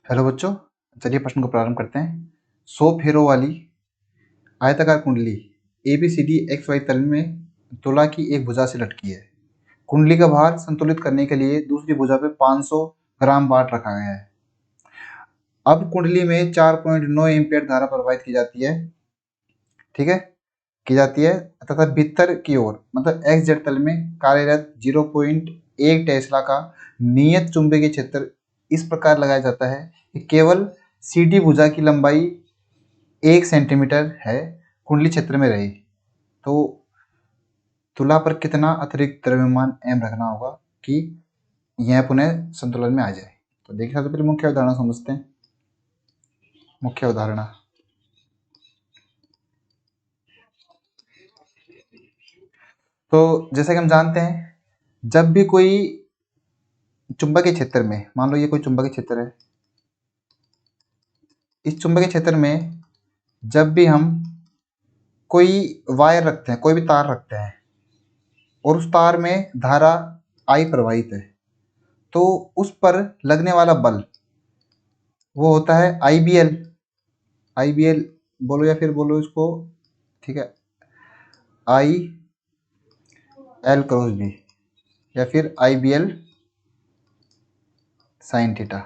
Hello बच्चों, चलिए प्रश्न को प्रारंभ करते हैं। 100 फेरों वाली आयताकार कुंडली ABCD XY तल में तुला की एक भुजा से लटकी है। कुंडली का भार संतुलित करने के लिए दूसरी भुजा पर 500 ग्राम वाट रखा गया है। अब कुंडली में 4.9 एम्पीयर धारा प्रवाहित की जाती है, ठीक है, की जाती है तथा भीतर की ओर मतलब XZ तल में कार्यरत 0.1 टेस्ला का नियत चुंबकीय क्षेत्र इस प्रकार लगाया जाता है कि केवल CD भुजा की लंबाई 1 सेंटीमीटर है कुंडली क्षेत्र में रहे। तो तुला पर कितना अतिरिक्त द्रव्यमान M रखना होगा कि यह पुनः संतुलन में आ जाए। तो देखिए, सबसे पहले मुख्य उदाहरण समझते हैं। मुख्य उदाहरण, तो जैसा कि हम जानते हैं, जब भी कोई चुंबकीय क्षेत्र में, मान लो ये कोई चुंबकीय क्षेत्र है, इस चुंबकीय क्षेत्र में जब भी हम कोई वायर रखते हैं, कोई भी तार रखते हैं और उस तार में धारा I प्रवाहित है, तो उस पर लगने वाला बल वो होता है IBL। IBL बोलो या फिर बोलो इसको, ठीक है, IL क्रॉस B या फिर IBL साइन थीटा,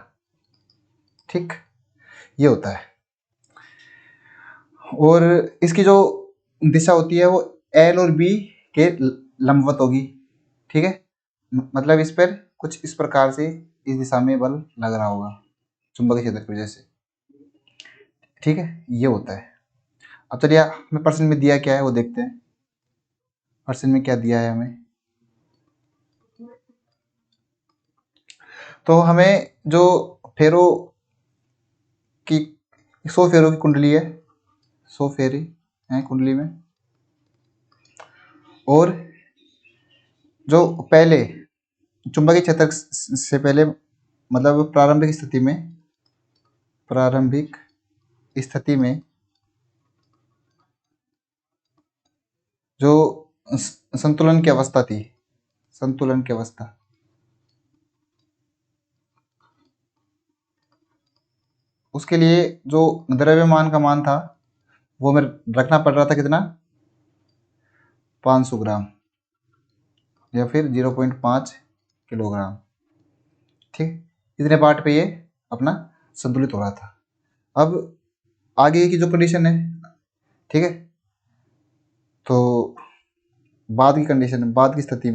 ठीक, ये होता है। और इसकी जो दिशा होती है वो L और B के लंबवत होगी, ठीक है। मतलब इस पर कुछ इस प्रकार से इस दिशा में बल लग रहा होगा चुंबकीय क्षेत्र की वजह से, ठीक है, ये होता है। अब चलिए हमें प्रश्न में दिया क्या है वो देखते हैं। प्रश्न में क्या दिया है हमें, तो हमें जो फेरो की 100 फेरों की कुंडली है, 100 फेरे हैं कुंडली में, और जो पहले चुंबकीय क्षेत्र से पहले मतलब प्रारंभिक स्थिति में जो संतुलन की अवस्था थी, संतुलन की अवस्था, उसके लिए जो द्रव्यमान का मान था वो हमें रखना पड़ रहा था कितना, 500 ग्राम या फिर 0.5 किलोग्राम, ठीक। इतने पार्ट पे ये अपना संतुलित हो रहा था। अब आगे की जो कंडीशन है, ठीक है, तो बाद की कंडीशन, बाद की स्थिति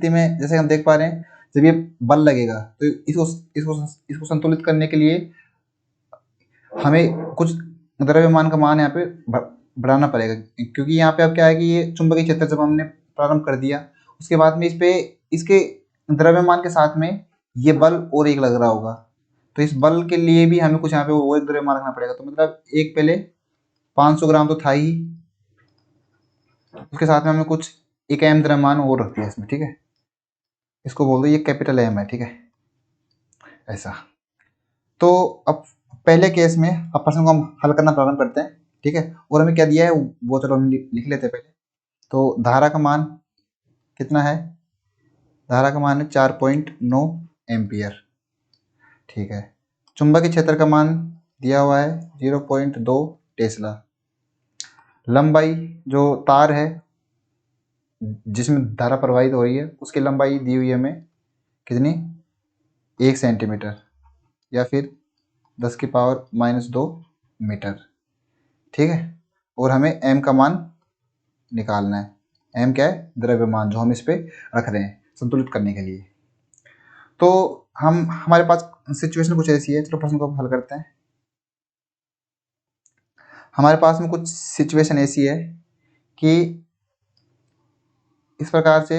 में जैसे हम देख पा रहे हैं, जब ये बल लगेगा तो इसको संतुलित करने के लिए हमें कुछ द्रव्यमान का मान यहाँ पे बढ़ाना पड़ेगा, क्योंकि यहाँ पे अब क्या है कि ये चुंबकीय क्षेत्र जब हमने प्रारंभ कर दिया उसके बाद में इस पे इसके द्रव्यमान के साथ में ये बल और एक लग रहा होगा, तो इस बल के लिए भी हमें कुछ यहाँ पे वो एक द्रव्यमान रखना पड़ेगा। तो मतलब एक पहले 500 ग्राम तो था ही, उसके साथ में हमें कुछ एक M द्रव्यमान और रख दिया इसमें, ठीक है, इसको बोल दो ये कैपिटल M है, ठीक है, ऐसा। तो अब पहले केस में अब प्रश्न को हम हल करना प्रारंभ करते हैं, ठीक है, और हमें क्या दिया है वो चलो हम लिख लेते हैं पहले। तो धारा का मान कितना है, धारा का मान है 4.9 एम्पियर, ठीक है। चुंबकीय क्षेत्र का मान दिया हुआ है 0.2 टेस्ला। लंबाई जो तार है जिसमें धारा प्रवाहित हो रही है उसकी लंबाई दी हुई है हमें कितनी, 1 सेंटीमीटर या फिर 10⁻⁻2 मीटर, ठीक है। और हमें M का मान निकालना है। M क्या है, द्रव्यमान जो हम इस पे रख रहे हैं संतुलित करने के लिए। तो हमारे पास सिचुएशन कुछ ऐसी है, चलो प्रश्न को हल करते हैं। हमारे पास में कुछ सिचुएशन ऐसी है कि इस प्रकार से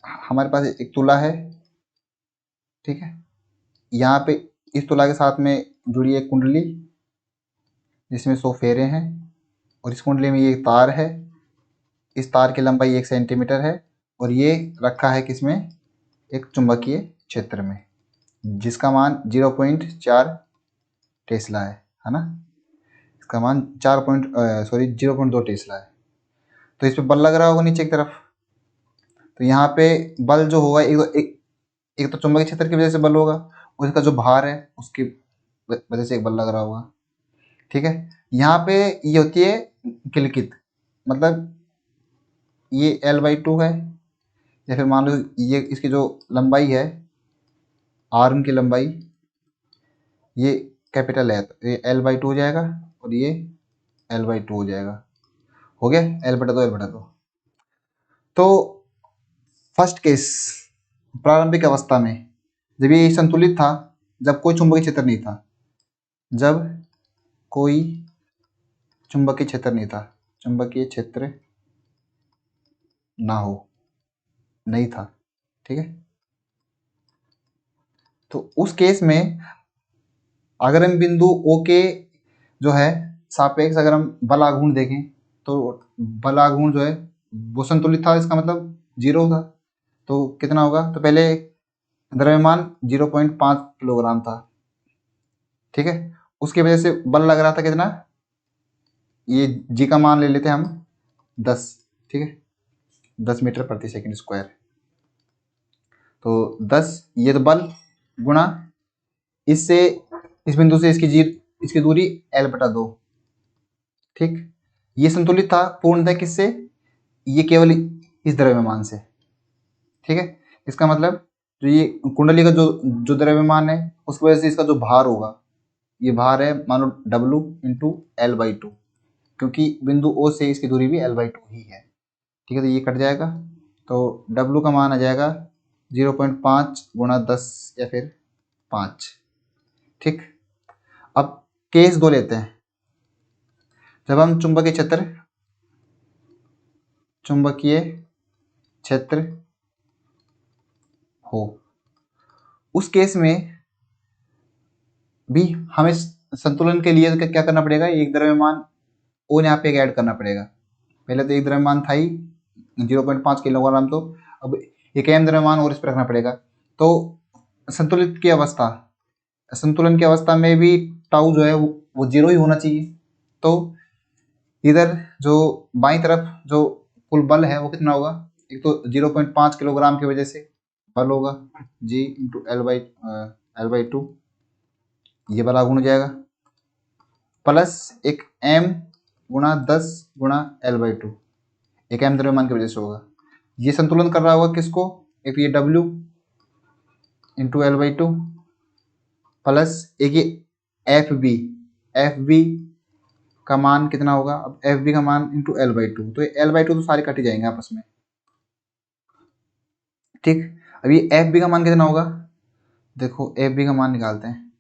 हमारे पास एक तुला है, ठीक है, यहाँ पे इस तुला के साथ में जुड़ी एक कुंडली जिसमें 100 फेरे हैं, और इस कुंडली में ये तार है, इस तार की लंबाई 1 सेंटीमीटर है, और ये रखा है किसमें, एक चुंबकीय क्षेत्र में जिसका मान 0.4 टेस्ला है ना, इसका मान 0.2 टेस्ला है। तो इस पर बल लग रहा होगा नीचे की तरफ, तो यहाँ पे बल जो होगा एक तो चुंबकीय क्षेत्र की वजह से बल होगा, और इसका जो भार है उसकी वजह से एक बल लग रहा होगा। ठीक है, यहाँ पे ये होती है किलकित, मतलब ये L/2 है, या फिर मान लो ये इसकी जो लंबाई है, आर्म की लंबाई, ये कैपिटल है, तो ये L/2 हो जाएगा और ये L/2 हो जाएगा। हो गया L/2 तो फर्स्ट केस, प्रारंभिक अवस्था में जब ये संतुलित था, जब कोई चुंबकीय क्षेत्र नहीं था, जब कोई चुंबकीय क्षेत्र नहीं था, चुंबकीय क्षेत्र ना हो, नहीं था। ठीक है, तो उस केस में अगर हम बिंदु O के जो है सापेक्ष अगर हम बल आघूर्ण देखें, तो बल आघूर्ण जो है वो संतुलित था, इसका मतलब 0 था। तो कितना होगा, तो पहले द्रव्यमान 0.5 किलोग्राम था। ठीक है, उसकी वजह से बल लग रहा था कितना, ये जी का मान ले लेते हैं हम 10। ठीक है, 10 मीटर प्रति सेकंड स्क्वायर। तो 10 ये तो बल गुणा इससे, इस बिंदु से इसकी दूरी L/2। ठीक, ये संतुलित था पूर्णतः किससे, ये केवल इस द्रव्यमान से। ठीक है, इसका मतलब जो ये कुंडली का जो द्रव्यमान है उसकी वजह से इसका जो भार होगा, ये भार है मान लो W इंटू L/2, क्योंकि बिंदु O से इसकी दूरी भी L/2 ही है। ठीक है, तो ये कट जाएगा, तो W का मान आ जाएगा 0.5 गुणा 10 या फिर 5। ठीक, अब केस 2 लेते हैं, जब हम चुंबकीय क्षेत्र हो, उस केस में भी हमें संतुलन के लिए क्या करना पड़ेगा, एक द्रव्यमान O यहाँ पे ऐड करना पड़ेगा। पहले तो एक द्रव्यमान था ही 0.5 किलोग्राम, तो अब एक m द्रव्यमान और इस पर रखना पड़ेगा। तो संतुलन की अवस्था में भी टाउ जो है वो 0 ही होना चाहिए। तो इधर जो बाईं तरफ जो कुल बल है वो कितना होगा, एक तो 0.5 किलोग्राम की वजह से बल होगा G इंटू L/2, ये बल आघूर्ण हो जाएगा, प्लस एक m गुणा 10 गुणा L/2, एक m द्रव्यमान की वजह से होगा। ये संतुलन कर रहा होगा किसको, एक ये W इंटू L/2 प्लस एक ये FB का मान कितना होगा, अब FB का मान इंटू L/2, तो ये L/2 तो सारे कट जाएंगे आपस में। ठीक, अब ये FB का मान कितना होगा, देखो FB का मान निकालते हैं,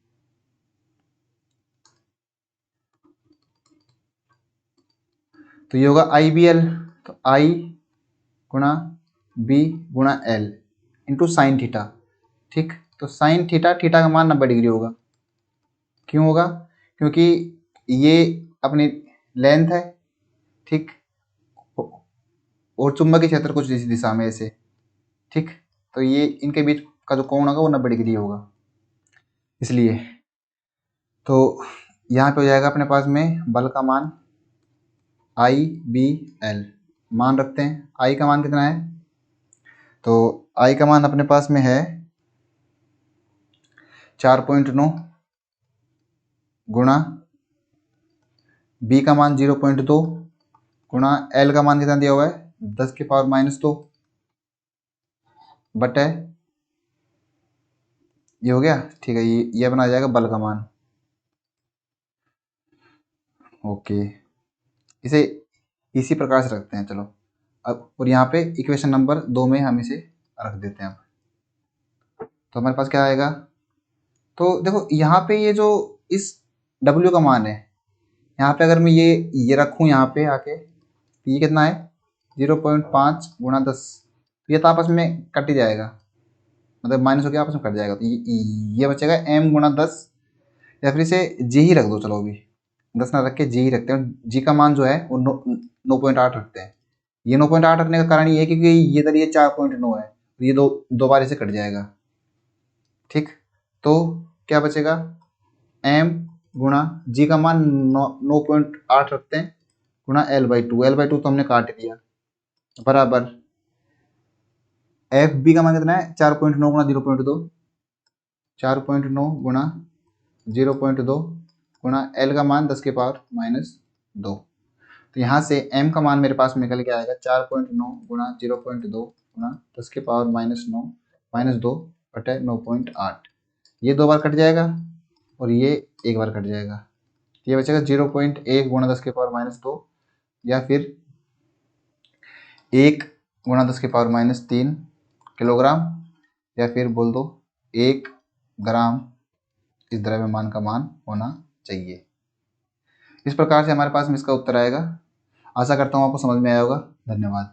तो ये होगा IBL, तो I गुणा B गुणा L इंटू साइन थीटा। ठीक, तो साइन थीटा का मान 90 डिग्री होगा। क्यों होगा, क्योंकि ये अपनी लेंथ है। ठीक, और चुंबकीय क्षेत्र कुछ इस दिशा में ऐसे। ठीक, तो ये इनके बीच का जो कोण होगा वो 90 डिग्री होगा, इसलिए तो यहाँ पे हो जाएगा अपने पास में बल का मान IBL, मान रखते हैं। I का मान कितना है, तो I का मान अपने पास में है 4.9 गुणा B का मान 0.2 गुणा L का मान कितना दिया हुआ है 10⁻⁻2 बटे, ये हो गया। ठीक है, ये बना जाएगा बल का मान। ओके, इसे इसी प्रकार से रखते हैं, चलो अब, और यहाँ पे इक्वेशन नंबर 2 में हम इसे रख देते हैं। अब तो हमारे पास क्या आएगा, तो देखो यहाँ पे ये जो इस W का मान है, यहाँ पे अगर मैं ये रखूँ यहाँ पे आके, तो ये कितना है 0.5 गुणा 10, तो ये तो आपस में कट ही जाएगा, मतलब माइनस हो गया आपस में कट जाएगा, तो ये बचेगा m गुणा 10, या फिर इसे g ही रख दो। चलो अभी 10 ना रख के g ही रखते हैं, g का मान जो है वो 9.8 रखते हैं। ये 9.8 रखने का कारण ये है क्योंकि ये इधर ये 4.9 है, तो ये दो बार इसे कट जाएगा। ठीक, तो क्या बचेगा, m गुणा g का मान 9.8 रखते हैं गुणा L/2 तो हमने काट दिया, बराबर एफ बी का मान कितना है 4.9 गुणा 0.2, 4.9 गुणा 0.2 गुणा एल का मान 10 के पावर -2। तो यहाँ से एम का मान मेरे पास निकल के आएगा 4.9 गुणा 0.2 गुणा 10 के पावर -2 बटे 9.8। ये 2 बार कट जाएगा और ये 1 बार कट जाएगा। ये बचेगा 0.1 गुणा 10 के पावर -2 या फिर 1 गुणा 10 के पावर -3 किलोग्राम, या फिर बोल दो 1 ग्राम इस द्रव्यमान का मान होना चाहिए। इस प्रकार से हमारे पास में इसका उत्तर आएगा। आशा करता हूँ आपको समझ में आया होगा। धन्यवाद।